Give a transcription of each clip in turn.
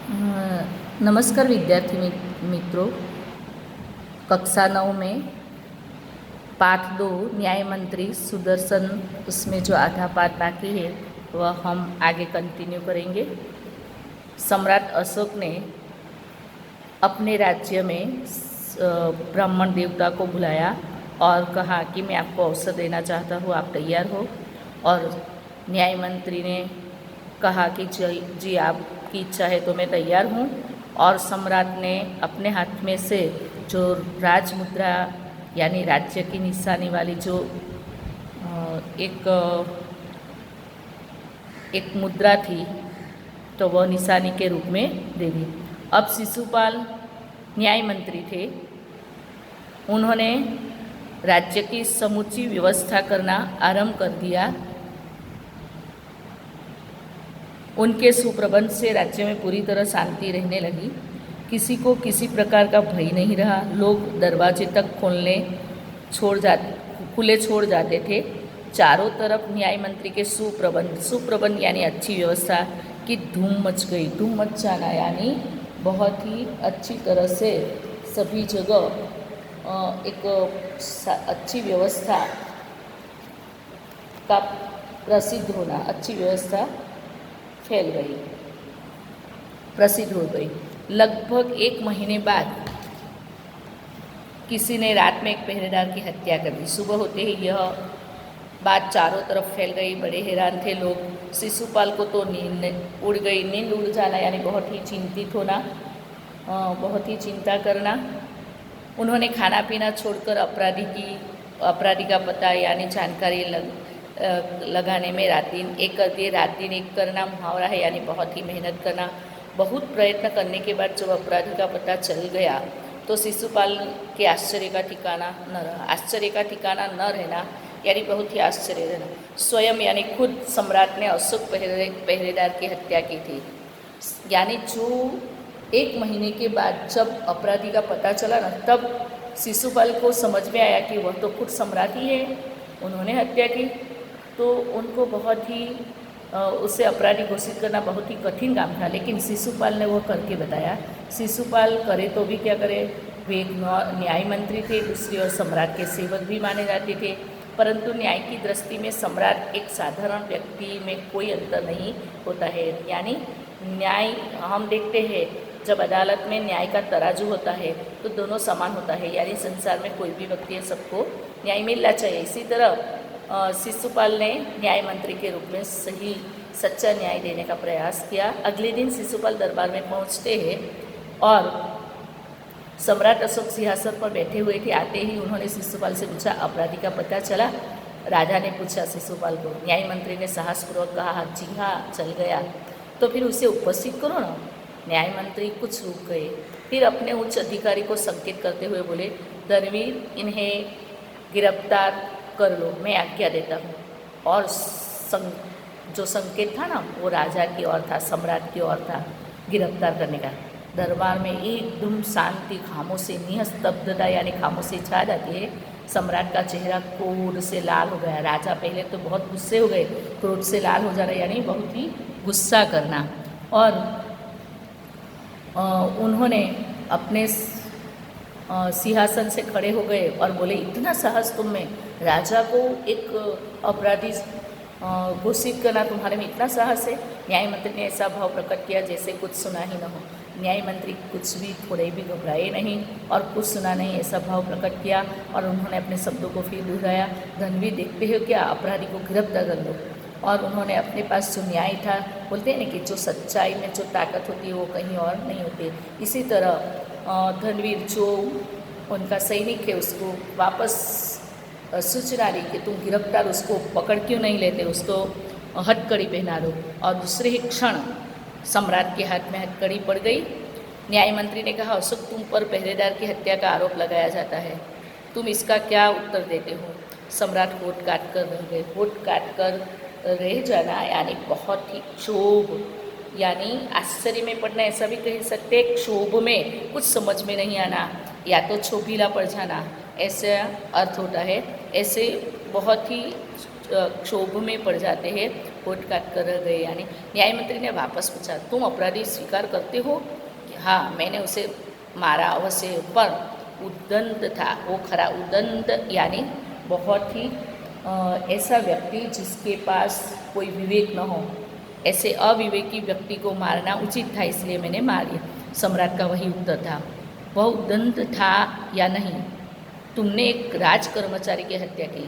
नमस्कार विद्यार्थी मित्रों। कक्षा 9 में पाठ 2 न्याय मंत्री सुदर्शन, उसमें जो आधा पाठ बाकी है वह हम आगे कंटिन्यू करेंगे। सम्राट अशोक ने अपने राज्य में ब्राह्मण देवता को बुलाया और कहा कि मैं आपको अवसर देना चाहता हूँ, आप तैयार हो। और न्याय मंत्री ने कहा कि जी आपकी इच्छा है तो मैं तैयार हूँ। और सम्राट ने अपने हाथ में से जो राज मुद्रा यानी राज्य की निशानी वाली जो एक मुद्रा थी तो वह निशानी के रूप में दे दी। अब शिशुपाल न्याय मंत्री थे, उन्होंने राज्य की समूची व्यवस्था करना आरंभ कर दिया। उनके सुप्रबंध से राज्य में पूरी तरह शांति रहने लगी। किसी को किसी प्रकार का भय नहीं रहा। लोग दरवाजे तक खुले छोड़ जाते थे। चारों तरफ न्याय मंत्री के सुप्रबंध यानी अच्छी व्यवस्था की धूम मच गई। धूम मच जाना यानी बहुत ही अच्छी तरह से सभी जगह एक अच्छी व्यवस्था का प्रसिद्ध होना, अच्छी व्यवस्था फैल गई, प्रसिद्ध हो गई। लगभग 1 महीने बाद किसी ने रात में एक पहरेदार की हत्या कर दी। सुबह होते ही यह बात चारों तरफ फैल गई। बड़े हैरान थे लोग। शिशुपाल को तो नींद उड़ गई। नींद उड़ जाना यानी बहुत ही चिंतित होना, बहुत ही चिंता करना। उन्होंने खाना पीना छोड़कर अपराधी का पता यानी जानकारी लगाने में रात दिन एक कर दिए। रात दिन एक करना मुहावरा है, यानी बहुत ही मेहनत करना। बहुत प्रयत्न करने के बाद जब अपराधी का पता चल गया तो शिशुपाल के आश्चर्य का ठिकाना न रहा। आश्चर्य का ठिकाना न रहना यानी बहुत ही आश्चर्य रहना। स्वयं यानी खुद सम्राट ने अशोक पहरेदार की हत्या की थी। यानी जो 1 महीने के बाद जब अपराधी का पता चला ना, तब शिशुपाल को समझ में आया कि वह तो खुद सम्राट ही है, उन्होंने हत्या की। तो उनको बहुत ही उसे अपराधी घोषित करना बहुत ही कठिन काम था, लेकिन शिशुपाल ने वो करके बताया। शिशुपाल करे तो भी क्या करे, वे एक न्याय मंत्री थे, दूसरी ओर सम्राट के सेवक भी माने जाते थे। परंतु न्याय की दृष्टि में सम्राट एक साधारण व्यक्ति में कोई अंतर नहीं होता है। यानी न्याय हम देखते हैं जब अदालत में न्याय का तराजू होता है तो दोनों समान होता है, यानी संसार में कोई भी व्यक्ति है, सबको न्याय मिलना चाहिए। इसी तरह शिशुपाल ने न्याय मंत्री के रूप में सही सच्चा न्याय देने का प्रयास किया। अगले दिन शिशुपाल दरबार में पहुंचते हैं और सम्राट अशोक सिंहासन पर बैठे हुए थे। आते ही उन्होंने शिशुपाल से पूछा, अपराधी का पता चला? राजा ने पूछा शिशुपाल को। न्याय मंत्री ने साहसपूर्वक कहा, जी हाँ, चल गया। तो फिर उसे उपस्थित करो ना। न्याय मंत्री कुछ रुक गए, फिर अपने उच्च अधिकारी को संकेत करते हुए बोले, धर्मवीर, इन्हें गिरफ्तार कर लो, मैं आज्ञा देता हूँ। और जो संकेत था ना वो राजा की ओर था, सम्राट की ओर था गिरफ्तार करने का। दरबार में एकदम शांति, खामोशी, निस्तब्धता यानी खामोशी छा जाती है। सम्राट का चेहरा क्रोध से लाल हो गया। राजा पहले तो बहुत गुस्से हो गए, क्रोध से लाल हो जाना यानी बहुत ही गुस्सा करना। और उन्होंने अपने सिंहासन से खड़े हो गए और बोले, इतना साहस तुम में, राजा को एक अपराधी घोषित करना तुम्हारे में इतना साहस है? न्याय मंत्री ने ऐसा भाव प्रकट किया जैसे कुछ सुना ही न हो। न्याय मंत्री कुछ भी थोड़े भी घबराए नहीं और कुछ सुना नहीं, ऐसा भाव प्रकट किया। और उन्होंने अपने शब्दों को फिर दोहराया, धनवीर, देखते हो क्या, अपराधी को गिरफ्तार कर लो। और उन्होंने अपने पास जो न्याय था, बोलते हैं ना कि जो सच्चाई में जो ताकत होती है वो कहीं और नहीं होती। इसी तरह धनवीर जो उनका सैनिक है उसको वापस सूचना दी कि तुम गिरफ्तार, उसको पकड़ क्यों नहीं लेते, उसको हथकड़ी पहना दो। और दूसरे ही क्षण सम्राट के हाथ में हथकड़ी पड़ गई। न्याय मंत्री ने कहा, अशोक, तुम पर पहरेदार की हत्या का आरोप लगाया जाता है, तुम इसका क्या उत्तर देते हो? सम्राट होठ काट कर रह गए। होठ काट कर रह जाना यानी बहुत ही क्षोभ, यानी आश्चर्य में पड़ना ऐसा भी कह सकते हैं। क्षोभ में कुछ समझ में नहीं आना या तो क्षोभीला पड़ जाना, ऐसा अर्थ होता है। ऐसे बहुत ही क्षोभ में पड़ जाते हैं। होठ काट कर रह गए। यानी न्याय मंत्री ने वापस पूछा, तुम अपराधी स्वीकार करते हो? कि हाँ, मैंने उसे मारा अवश्य, पर उद्दंड था वो खरा। उद्दंड यानी बहुत ही ऐसा व्यक्ति जिसके पास कोई विवेक न हो, ऐसे अविवेकी व्यक्ति को मारना उचित था, इसलिए मैंने मार दिया। सम्राट का वही उत्तर था। वह उद्दंड था या नहीं? तुमने एक राज कर्मचारी की हत्या की।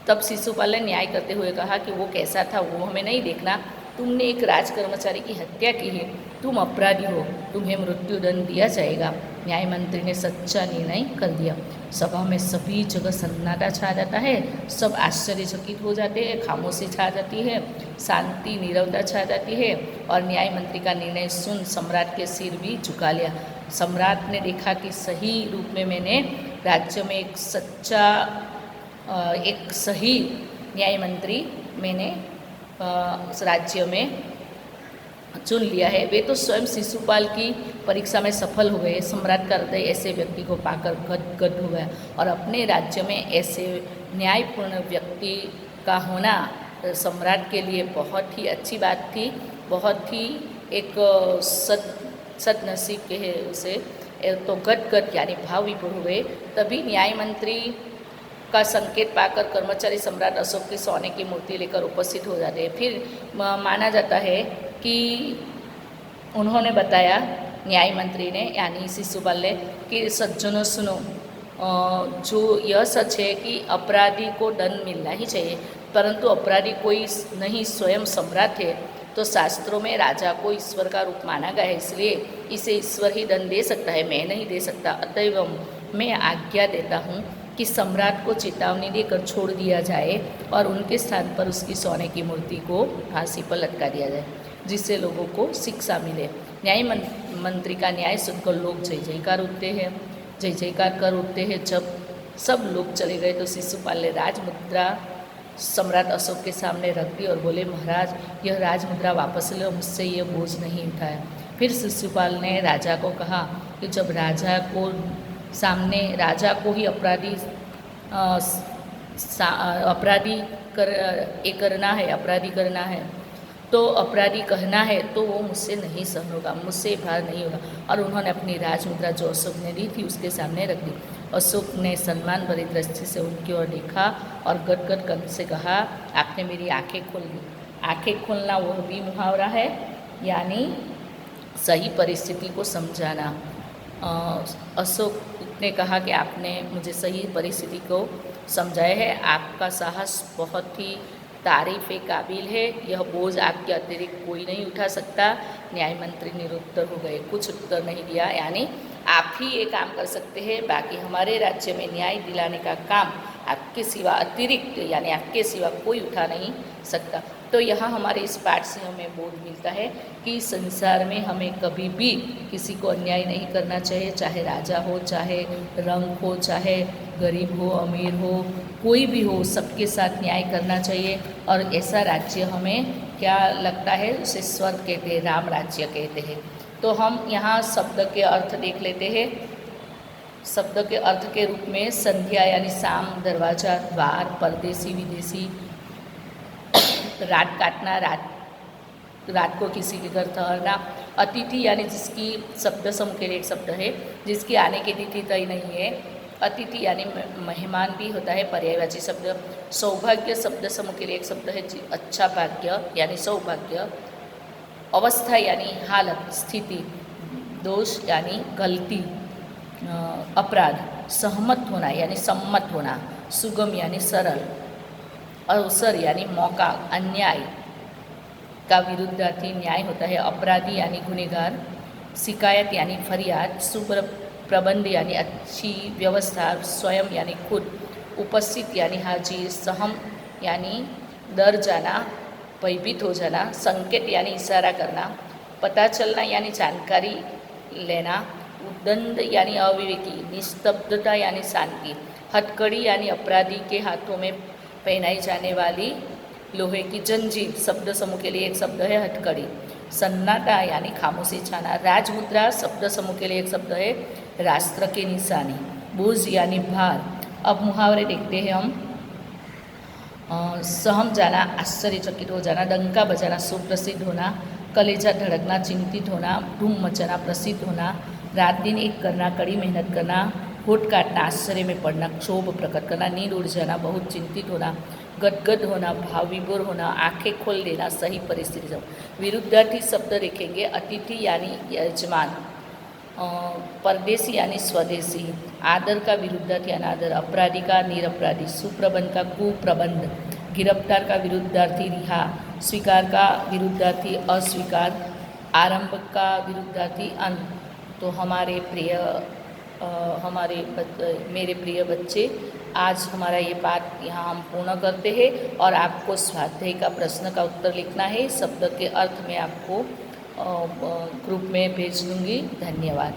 तब शिशुपाल ने न्याय करते हुए कहा कि वो कैसा था वो हमें नहीं देखना, तुमने एक राज कर्मचारी की हत्या की है, तुम अपराधी हो, तुम्हें मृत्युदंड दिया जाएगा। न्याय मंत्री ने सच्चा निर्णय कर दिया। सभा में सभी जगह सन्नाटा छा जाता है, सब आश्चर्यचकित हो जाते हैं, खामोशी छा जाती है, शांति नीरवता छा जाती है। और न्याय मंत्री का निर्णय सुन सम्राट के सिर भी झुका लिया। सम्राट ने देखा कि सही रूप में मैंने राज्य में एक सही न्याय मंत्री मैंने उस राज्य में चुन लिया है। वे तो स्वयं शिशुपाल की परीक्षा में सफल हुए। सम्राट का हृदय ऐसे व्यक्ति को पाकर गदगद हो गया और अपने राज्य में ऐसे न्यायपूर्ण व्यक्ति का होना सम्राट के लिए बहुत ही अच्छी बात थी, बहुत ही एक सदनसीब कहे उसे। तो गदगद यानी भाव विभोर हुए। तभी न्याय मंत्री का संकेत पाकर कर्मचारी सम्राट अशोक की सोने की मूर्ति लेकर उपस्थित हो जाते हैं। फिर माना जाता है कि उन्होंने बताया, न्याय मंत्री ने यानी शिशुपाल ने, कि सज्जनों सुनो, जो यह सच है कि अपराधी को दंड मिलना ही चाहिए, परंतु अपराधी कोई नहीं स्वयं सम्राट है, तो शास्त्रों में राजा को ईश्वर का रूप माना गया है, इसलिए इसे ईश्वर ही दंड दे सकता है, मैं नहीं दे सकता। अतएव मैं आज्ञा देता हूँ कि सम्राट को चेतावनी देकर छोड़ दिया जाए और उनके स्थान पर उसकी सोने की मूर्ति को फांसी पर लटका दिया जाए, जिससे लोगों को शिक्षा मिले। न्याय मंत्री का न्याय सुनकर लोग जय जयकार उठते हैं, जय जयकार कर उठते हैं। जब सब लोग चले गए तो शिशुपाल ने राजमुद्रा सम्राट अशोक के सामने रख दी और बोले, महाराज यह राजमुद्रा वापस लो, मुझसे यह बोझ नहीं उठाया। फिर शिशुपाल ने राजा को कहा कि जब राजा को सामने राजा को ही अपराधी करना है, तो अपराधी कहना है, तो वो मुझसे नहीं सहन होगा, मुझसे भार नहीं होगा। और उन्होंने अपनी राजमुद्रा जो अशोक ने दी थी उसके सामने रख दी। अशोक ने सम्मान भरी दृष्टि से उनकी ओर देखा और गदगद कंठ से कहा, आपने मेरी आंखें खोल दी। आंखें खोलना वह भी मुहावरा है, यानी सही परिस्थिति को समझाना। अशोक ने कहा कि आपने मुझे सही परिस्थिति को समझाया है, आपका साहस बहुत ही तारीफ के काबिल है, यह बोझ आपके अतिरिक्त कोई नहीं उठा सकता। न्याय मंत्री निरुत्तर हो गए, कुछ उत्तर नहीं दिया, यानी आप ही ये काम कर सकते हैं, बाकी हमारे राज्य में न्याय दिलाने का काम आपके सिवा अतिरिक्त यानी आपके सिवा कोई उठा नहीं सकता। तो यहाँ हमारे इस पाठ से हमें बोध मिलता है कि संसार में हमें कभी भी किसी को अन्याय नहीं करना चाहिए, चाहे राजा हो, चाहे रंग हो, चाहे गरीब हो, अमीर हो, कोई भी हो, सबके साथ न्याय करना चाहिए। और ऐसा राज्य हमें क्या लगता है, उसे स्वर्ग कहते हैं, राम राज्य कहते हैं। तो हम यहाँ शब्द के अर्थ देख लेते हैं। शब्द के अर्थ के रूप में संध्या यानी शाम, दरवाजा, द्वार, परदेसी, विदेशी, रात काटना, रात को किसी के घर ठहरना, अतिथि यानी जिसकी शब्द समूह के लिए एक शब्द है जिसकी आने की तिथि तय नहीं है, अतिथि यानी मेहमान भी होता है, पर्यायवाची शब्द। सौभाग्य शब्द समूह के लिए एक शब्द है, अच्छा भाग्य यानी सौभाग्य। अवस्था यानी हालत, स्थिति। दोष यानी गलती, अपराध। सहमत होना यानी सम्मत होना। सुगम यानी सरल। अवसर यानी मौका, अन्याय का विरुद्धार्थी न्याय होता है। अपराधी यानी गुनहगार। शिकायत यानी फरियाद। सुप्रबंध यानी अच्छी व्यवस्था, स्वयं यानी खुद। उपस्थित यानी हाजिर। सहम यानी डर जाना, भयभीत हो जाना। संकेत यानी इशारा करना। पता चलना यानी जानकारी लेना। उद्दंड यानी अविवेकी। निस्तब्धता यानी शांति। हथकड़ी यानी अपराधी के हाथों में पहनाई जाने वाली लोहे की जंजीर, शब्द समूह के लिए एक शब्द है हथकड़ी। सन्नाटा यानी खामोशी छाना। राजमुद्रा शब्द समूह के लिए एक शब्द है राष्ट्र की निशानी। बोझ यानी भार। अब मुहावरे देखते हैं हम। सहम जाना, आश्चर्यचकित हो जाना, डंका बजाना, सुप्रसिद्ध होना, कलेजा धड़कना, चिंतित होना, धूम मचाना, प्रसिद्ध होना, रात दिन एक करना, कड़ी मेहनत करना, होठ काटना, आश्चर्य में पड़ना, क्षोभ प्रकट करना, नींद उड़ जाना, बहुत चिंतित होना, गदगद होना, भाव विभोर होना, आंखें खोल देना, सही परिस्थिति से। विरुद्धार्थी शब्द देखेंगे, अतिथि यानी यजमान, परदेसी यानी स्वदेशी, आदर का विरुद्धार्थी अनादर, अपराधी का निरपराधी, सुप्रबंध का कुप्रबंध, गिरफ्तार का विरुद्धार्थी रिहा, स्वीकार का विरुद्धार्थी अस्वीकार, आरंभ का विरुद्धार्थी अंत। तो मेरे प्रिय बच्चे, आज हमारा ये पाठ यहाँ हम पूर्ण करते हैं और आपको स्वाध्याय का प्रश्न का उत्तर लिखना है। शब्द के अर्थ में आपको ग्रुप में भेज दूँगी। धन्यवाद।